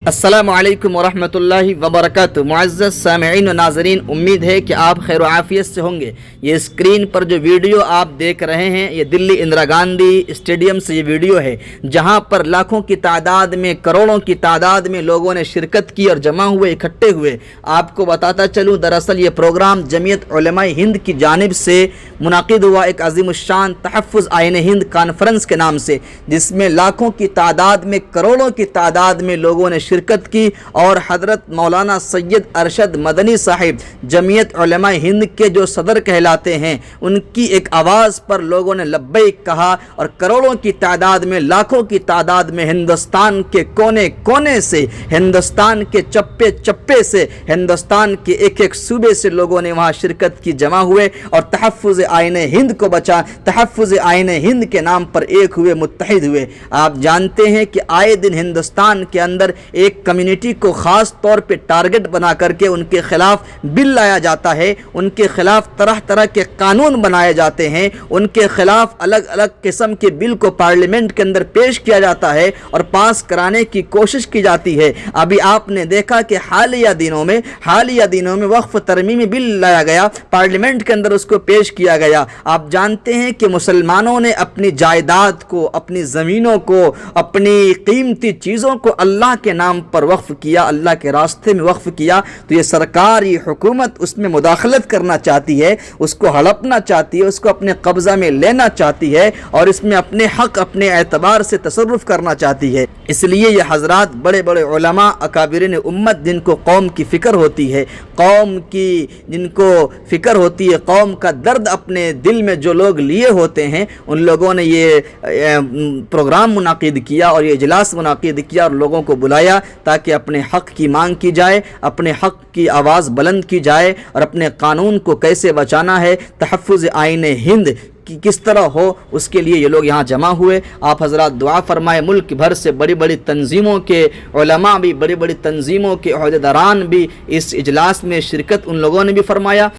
अस्सलामुअलैकुम वरहमतुल्लाहि वबरकातुहू। मुअज़्ज़ज़ सामिईन व नाज़रीन, उम्मीद है कि आप खैर आफ़ियत से होंगे। ये स्क्रीन पर जो वीडियो आप देख रहे हैं, ये दिल्ली इंदिरा गांधी स्टेडियम से ये वीडियो है, जहां पर लाखों की तादाद में, करोड़ों की तादाद में लोगों ने शिरकत की और जमा हुए, इकट्ठे हुए। आपको बताता चलूँ, दरअसल ये प्रोग्राम जमीयत उलमाए हिंद की जानिब से मुनाकिद हुआ, एक अज़ीमुश्शान तहफ़्फ़ुज़ आईन हिंद कॉन्फ्रेंस के नाम से, जिसमें लाखों की तादाद में, करोड़ों की तादाद में लोगों ने शिरकत की और हज़रत मौलाना सैयद अरशद मदनी साहिब, जमीयत उलमाए हिंद के जो सदर कहलाते हैं, उनकी एक आवाज़ पर लोगों ने लब्बैक कहा और करोड़ों की तादाद में, लाखों की तादाद में हिंदुस्तान के कोने कोने से, हिंदुस्तान के चप्पे चप्पे से, हिंदुस्तान के एक एक सूबे से लोगों ने वहाँ शिरकत की, जमा हुए और तहफ़्फ़ुज़ आईन हिंद को बचा, तहफ़्फ़ुज़ आईन हिंद के नाम पर एक हुए, मुत्तहिद हुए। आप जानते हैं कि आए दिन हिंदुस्तान के अंदर एक कम्युनिटी को ख़ास तौर पे टारगेट बना करके उनके ख़िलाफ़ बिल लाया जाता है, उनके ख़िलाफ़ तरह तरह के कानून बनाए जाते हैं, उनके ख़िलाफ़ अलग अलग किस्म के बिल को पार्लियामेंट के अंदर पेश किया जाता है और पास कराने की कोशिश की जाती है। अभी आपने देखा कि हालिया दिनों में वक्फ़ तरमीमी बिल लाया गया, पार्लियामेंट के अंदर उसको पेश किया गया। आप जानते हैं कि मुसलमानों ने अपनी जायदाद को, अपनी ज़मीनों को, अपनी कीमती चीज़ों को अल्लाह के नाम पर वक्फ किया, अल्लाह के रास्ते में वक्फ किया। तो ये सरकार, ये हुकूमत उसमें मुदाखलत करना चाहती है, उसको हड़पना चाहती है, उसको अपने कब्ज़ा में लेना चाहती है और इसमें अपने हक़, अपने एतबार से तसर्रुफ़ करना चाहती है। इसलिए ये हज़रात, बड़े बड़े उलमा, अकाबिरीन उम्मत, जिनको कौम की फ़िक्र होती है, कौम की जिनको फ़िक्र होती है, कौम का दर्द अपने दिल में जो लोग लिए होते हैं, उन लोगों ने ये प्रोग्राम मुनाकिद किया और ये इजलास मुनाकिद किया और लोगों को बुलाया ताकि अपने हक़ की मांग की जाए, अपने हक़ की आवाज़ बुलंद की जाए और अपने कानून को कैसे बचाना है, तहफ़्फ़ुज़ आईन हिंद कि किस तरह हो, उसके लिए ये लोग यहाँ जमा हुए। आप हज़रात दुआ फरमाए। मुल्क भर से बड़ी बड़ी तंजीमों के उलमा भी, बड़ी बड़ी तंजीमों के ओहदेदारान भी इस इजलास में शिरकत उन लोगों ने भी फरमाया।